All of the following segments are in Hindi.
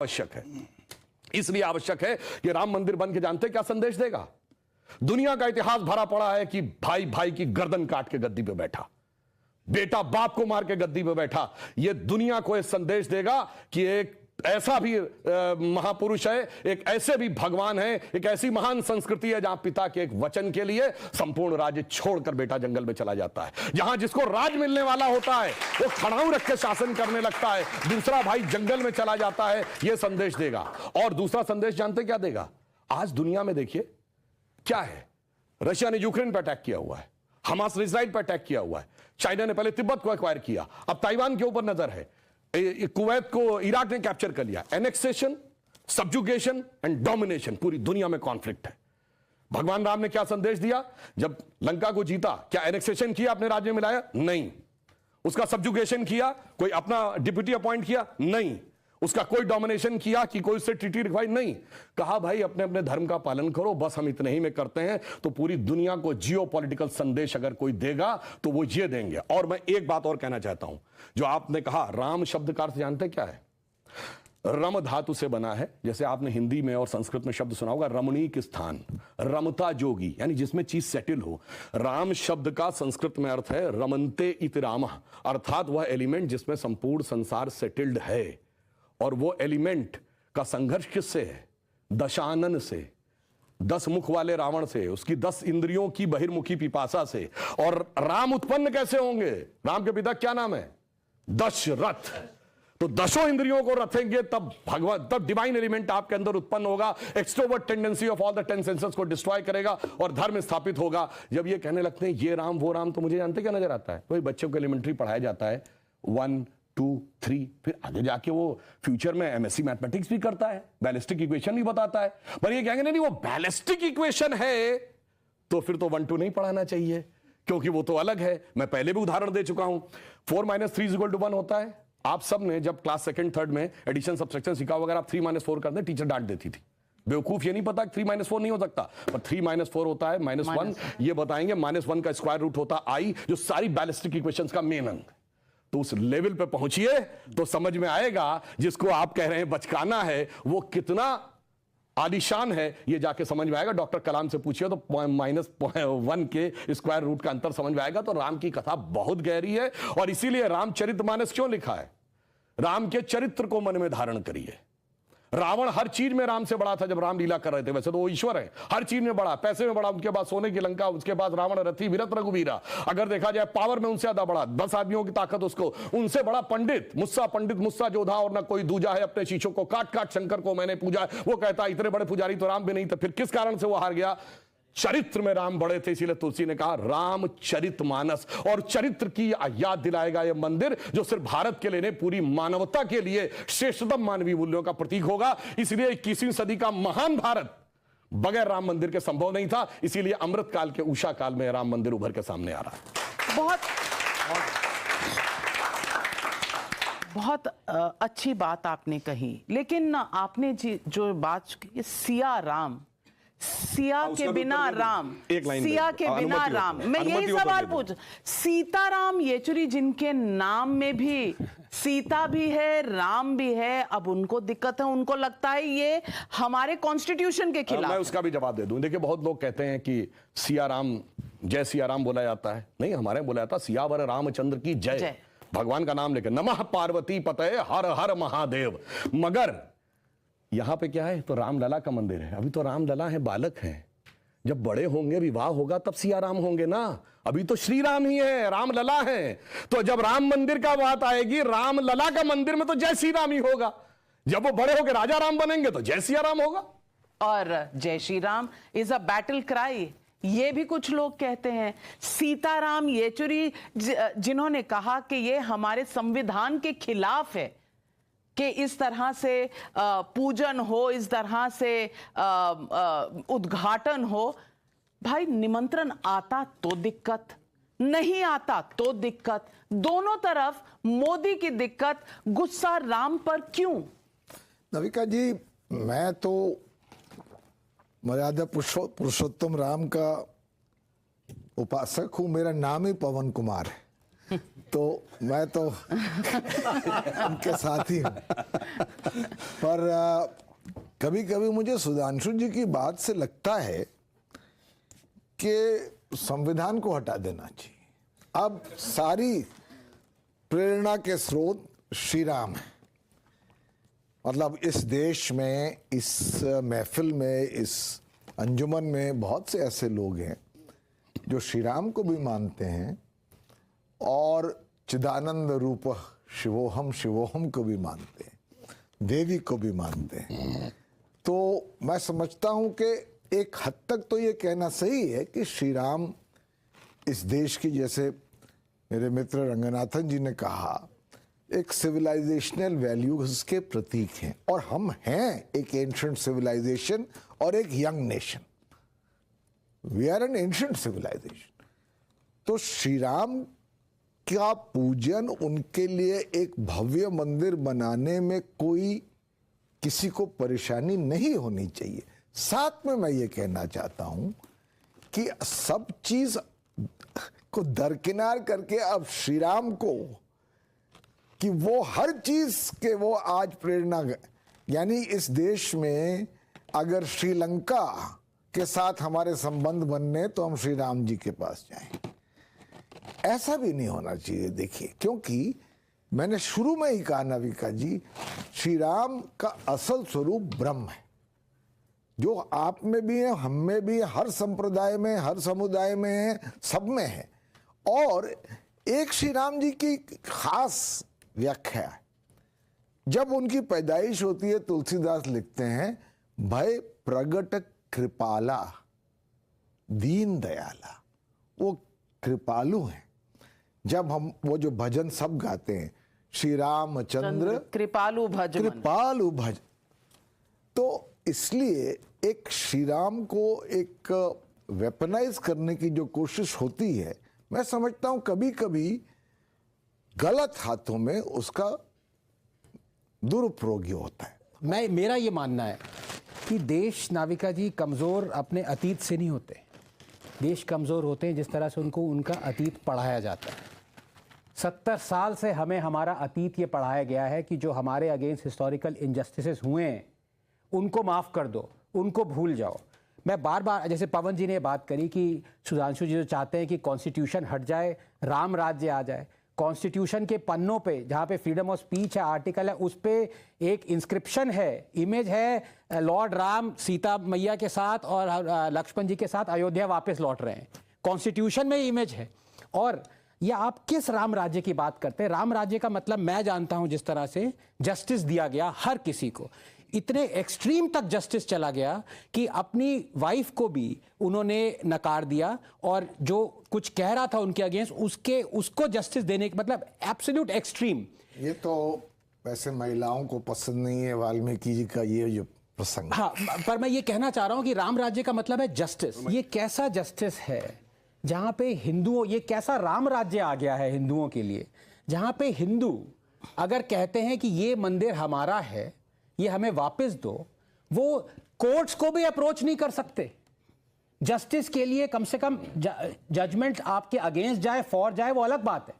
आवश्यक है। इसलिए आवश्यक है कि राम मंदिर बन के जानते क्या संदेश देगा? दुनिया का इतिहास भरा पड़ा है कि भाई भाई की गर्दन काट के गद्दी पे बैठा, बेटा बाप को मार के गद्दी पे बैठा। यह दुनिया को एक संदेश देगा कि एक ऐसा भी महापुरुष है, एक ऐसे भी भगवान है, एक ऐसी महान संस्कृति है जहां पिता के एक वचन के लिए संपूर्ण राज्य छोड़कर बेटा जंगल में चला जाता है। जहां जिसको राज मिलने वाला होता है वो खड़ाऊ रख के शासन करने लगता है, दूसरा भाई जंगल में चला जाता है। यह संदेश देगा। और दूसरा संदेश जानते क्या देगा? आज दुनिया में देखिए क्या है, रशिया ने यूक्रेन पर अटैक किया हुआ है, हमास ने इजराइल पर अटैक किया हुआ है, चाइना ने पहले तिब्बत को एक्वायर किया, अब ताइवान के ऊपर नजर है, कुवैत को इराक ने कैप्चर कर लिया। एनेक्सेशन, सब्जुगेशन एंड डोमिनेशन, पूरी दुनिया में कॉन्फ्लिक्ट है। भगवान राम ने क्या संदेश दिया? जब लंका को जीता, क्या एनेक्सेशन किया, अपने राज्य में लाया? नहीं। उसका सब्जुगेशन किया, कोई अपना डिप्यूटी अपॉइंट किया? नहीं। उसका कोई डोमिनेशन किया कि कोई उससे ट्रीटी रखवाई? नहीं। कहा भाई अपने अपने धर्म का पालन करो, बस हम इतने ही में करते हैं। तो पूरी दुनिया को जियो पॉलिटिकल संदेश अगर कोई देगा तो वो ये देंगे। और मैं एक बात और कहना चाहता हूं, जो आपने कहा राम शब्द का अर्थ जानते क्या है? रम धातु से बना है। जैसे आपने हिंदी में और संस्कृत में शब्द सुना होगा रमणीक स्थान, रमता जोगी, यानी जिसमें चीज सेटल हो। राम शब्द का संस्कृत में अर्थ है रमन्ते इति रामः, अर्थात वह एलिमेंट जिसमें संपूर्ण संसार सेटल्ड है। और वो एलिमेंट का संघर्ष किससे है? दशानन से, 10 मुख वाले रावण से, उसकी 10 इंद्रियों की बहिर्मुखी पिपासा से। और राम उत्पन्न कैसे होंगे? राम के पिता क्या नाम है? दशरथ। तो 10 इंद्रियों को रखेंगे तब भगवान, तब डिवाइन एलिमेंट आपके अंदर उत्पन्न होगा। Extrovert tendency of all the 10 senses को डिस्ट्रॉय करेगा और धर्म स्थापित होगा। जब ये कहने लगते हैं ये राम वो राम, तो मुझे जानते क्या नजर आता है? वही बच्चों को एलिमेंट्री पढ़ाया जाता है 1 2 3, फिर आगे जाके वो फ्यूचर में एमएससी मैथमेटिक्स भी करता है, बैलिस्टिक इक्वेशन भी बताता है। पर ये कहेंगे नहीं वो बैलिस्टिक इक्वेशन है तो फिर तो 1 2 नहीं पढ़ाना चाहिए, क्योंकि वो तो अलग है। मैं पहले भी उदाहरण दे चुका हूं। 4 - 3 = 1 होता है। आप सब ने जब क्लास 2nd 3rd में एडिशन सब्सट्रैक्शन सीखा, अगर आप 3 - 4 करते टीचर डांट देती थी। बेवकूफ ये नहीं पता कि 3 - 4 नहीं हो सकता, पर 3 - 4 होता है -1। ये बताएंगे -1 का स्क्वायर रूट होता आई, जो सारी बैलिस्टिक इक्वेशंस का मेन अंग। तो उस लेवल पे पहुंचिए तो समझ में आएगा जिसको आप कह रहे हैं बचकाना है वो कितना आलीशान है। ये जाके समझ में आएगा। डॉक्टर कलाम से पूछिए तो -1 के स्क्वायर रूट का अंतर समझ में आएगा। तो राम की कथा बहुत गहरी है और इसीलिए रामचरितमानस क्यों लिखा है? राम के चरित्र को मन में धारण करिए। रावण हर चीज में राम से बड़ा था जब राम लीला कर रहे थे। वैसे तो वो ईश्वर है, हर चीज में बड़ा, पैसे में बड़ा, उनके बाद सोने की लंका, उसके बाद रावण रथी विरत रघुवीरा। अगर देखा जाए पावर में उनसे ज्यादा बड़ा, 10 आदमियों की ताकत उसको, उनसे बड़ा पंडित मुस्सा जोधा और ना कोई दूजा है। अपने शीशों को काट काट शंकर को मैंने पूजा है। वो कहता इतने बड़े पुजारी तो राम भी नहीं थे। फिर किस कारण से वो हार गया? चरित्र में राम बड़े थे। इसीलिए तुलसी ने कहा रामचरितमानस। और चरित्र की याद दिलाएगा यह मंदिर, जो सिर्फ भारत के लिए नहीं पूरी मानवता के लिए श्रेष्ठतम मानवीय मूल्यों का प्रतीक होगा। इसलिए 21वीं सदी का महान भारत बगैर राम मंदिर के संभव नहीं था। इसीलिए अमृत काल के उषा काल में राम मंदिर उभर के सामने आ रहा है। बहुत अच्छी बात आपने कही, लेकिन आपने जो बात की सिया राम, सिया के बिना राम, सिया के बिना राम, मैं यही सवाल पूछ, सीताराम येचुरी जिनके नाम में भी सीता भी है राम भी है, अब उनको दिक्कत है, उनको लगता है ये हमारे कॉन्स्टिट्यूशन के खिलाफ। मैं उसका भी जवाब दे दूं। देखिए बहुत लोग कहते हैं कि सिया राम, जय सिया राम बोला जाता है। नहीं, हमारे बोला जाता सियावर रामचंद्र की जय। भगवान का नाम लेकर नमः पार्वती पतये हर हर महादेव। मगर यहां पे क्या है? तो रामलला का मंदिर है। अभी तो रामलला है, बालक हैं। जब बड़े होंगे, विवाह होगा, तब सिया राम होंगे ना। अभी तो श्री राम ही है, रामलला है। तो जब राम मंदिर का बात आएगी, रामलला का मंदिर में तो जय श्री राम ही होगा। जब वो बड़े होकर राजा राम बनेंगे तो जय सिया राम होगा। और जय Shri Ram is a battle cry, ये भी कुछ लोग कहते हैं। सीताराम येचुरी जिन्होंने कहा कि ये हमारे संविधान के खिलाफ है कि इस तरह से पूजन हो, इस तरह से उद्घाटन हो। भाई निमंत्रण आता तो दिक्कत, नहीं आता तो दिक्कत, दोनों तरफ मोदी की दिक्कत। गुस्सा राम पर क्यों? नविका जी, मैं तो मर्यादा पुरुषोत्तम राम का उपासक हूं। मेरा नाम ही पवन कुमार है। तो मैं तो उनके साथ ही हूं। पर कभी कभी मुझे सुधांशु जी की बात से लगता है कि संविधान को हटा देना चाहिए। अब सारी प्रेरणा के स्रोत श्री राम है। मतलब इस देश में, इस महफिल में, इस अंजुमन में बहुत से ऐसे लोग हैं जो श्री राम को भी मानते हैं और चिदानंद रूप शिवोहम शिवोहम को भी मानते हैं, देवी को भी मानते हैं। तो मैं समझता हूं कि एक हद तक तो ये कहना सही है कि श्री राम इस देश की, जैसे मेरे मित्र रंगनाथन जी ने कहा, एक सिविलाइजेशनल वैल्यूज के प्रतीक हैं। और हम हैं एक एंशिएंट सिविलाइजेशन और एक young nation. We are an ancient civilization. तो श्री राम का पूजन, उनके लिए एक भव्य मंदिर बनाने में कोई किसी को परेशानी नहीं होनी चाहिए। साथ में मैं ये कहना चाहता हूं कि सब चीज को दरकिनार करके अब श्री राम को, कि वो हर चीज के वो आज प्रेरणा, यानी इस देश में अगर श्रीलंका के साथ हमारे संबंध बनने तो हम श्री राम जी के पास जाएं, ऐसा भी नहीं होना चाहिए। देखिए, क्योंकि मैंने शुरू में ही कहा नाविका जी, श्री राम का असल स्वरूप ब्रह्म है, जो आप में भी है, हम में भी है, हर संप्रदाय में, हर समुदाय में है, सब में है। और एक श्री राम जी की खास व्याख्या है। जब उनकी पैदाइश होती है, तुलसीदास लिखते हैं, भय प्रगट कृपाला दीन दयाला। वो कृपालु हैं। जब हम वो जो भजन सब गाते हैं, श्री रामचंद्र कृपालु भज मन। कृपालु भज, तो इसलिए एक श्री राम को एक वेपनाइज करने की जो कोशिश होती है, मैं समझता हूं कभी कभी गलत हाथों में उसका दुरुपयोग होता है। मेरा ये मानना है कि देश, नाविका जी, कमज़ोर अपने अतीत से नहीं होते। देश कमज़ोर होते हैं जिस तरह से उनको उनका अतीत पढ़ाया जाता है। 70 साल से हमें हमारा अतीत ये पढ़ाया गया है कि जो हमारे अगेंस्ट हिस्टोरिकल इनजस्टिसेस हुए हैं उनको माफ़ कर दो, उनको भूल जाओ। मैं बार बार, जैसे पवन जी ने बात करी कि सुधांशु जी जो चाहते हैं कि कॉन्स्टिट्यूशन हट जाए, राम राज्य आ जाए। कॉन्स्टिट्यूशन के पन्नों पे जहाँ पे फ्रीडम ऑफ स्पीच है, आर्टिकल है, उस पे एक इंस्क्रिप्शन है, इमेज है, लॉर्ड राम सीता मैया के साथ और लक्ष्मण जी के साथ अयोध्या वापस लौट रहे हैं। कॉन्स्टिट्यूशन में इमेज है। और ये आप किस राम राज्य की बात करते हैं? राम राज्य का मतलब मैं जानता हूं जिस तरह से जस्टिस दिया गया हर किसी को, इतने एक्सट्रीम तक जस्टिस चला गया कि अपनी वाइफ को भी उन्होंने नकार दिया और जो कुछ कह रहा था उनके अगेंस्ट उसको जस्टिस देने का मतलब एब्सोल्यूट एक्सट्रीम। ये तो वैसे महिलाओं को पसंद नहीं है वाल्मीकि जी का ये जो प्रसंग। हाँ, पर मैं ये कहना चाह रहा हूं कि राम राज्य का मतलब है जस्टिस। ये कैसा जस्टिस है जहां पे हिंदुओं, ये कैसा राम राज्य आ गया है हिंदुओं के लिए, जहां पे हिंदू अगर कहते हैं कि ये मंदिर हमारा है, ये हमें वापस दो, वो कोर्ट्स को भी अप्रोच नहीं कर सकते जस्टिस के लिए। कम से कम जजमेंट आपके अगेंस्ट जाए, फॉर जाए, वो अलग बात है।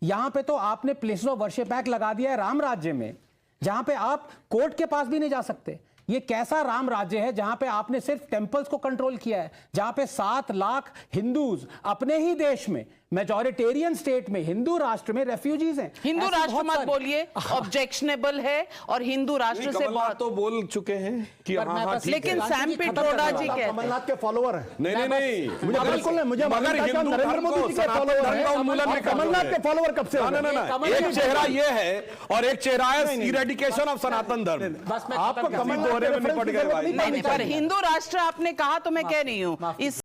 यहां पे तो आपने प्लेसेस ऑफ वर्शिप एक्ट लगा दिया है राम राज्य में, जहां पे आप कोर्ट के पास भी नहीं जा सकते। ये कैसा राम राज्य है जहां पे आपने सिर्फ टेंपल्स को कंट्रोल किया है, जहां पे 7 लाख हिंदूज अपने ही देश में, मेजॉरिटेरियन स्टेट में, हिंदू राष्ट्र में रेफ्यूजीज हैं। हिंदू ऐसे राष्ट्र बहुत मत सारे- बोलिए, ऑब्जेक्शनेबल है। और हिंदू राष्ट्र से बहुत तो बोल चुके हैं कि पर हाँ मैं हाँ बस- ठीक है। लेकिन रांची सैम जी खत्म पिट्रोडा करने जी वाला। कहते हैं कमलनाथ के फॉलोअर हैं। नहीं नहीं नहीं, मुझे बिल्कुल नहीं, मुझे मगर मालूम था कि हम हिंदू नरेंद्र धर्म मोदी को जी के सनातन फॉलोअर धर्म का हैं। उन्मूलन नहीं और कर कमलनाथ रहे के फॉलोअर कब से हो ना गए? ना ना, कमल एक जी चेहरा नहीं। ये है और एक चेहरा है इरेडिकेशन ऑफ सनातन धर्म। बस मैं आपको खत्म कर रहा हूं। कमलनाथ दोहरे में के निपट गए रेफरेंस की भाई। जरूरत नहीं, पर हिंदू राष्ट्र आपने कहा तो मैं कह रही हूँ, माफ इस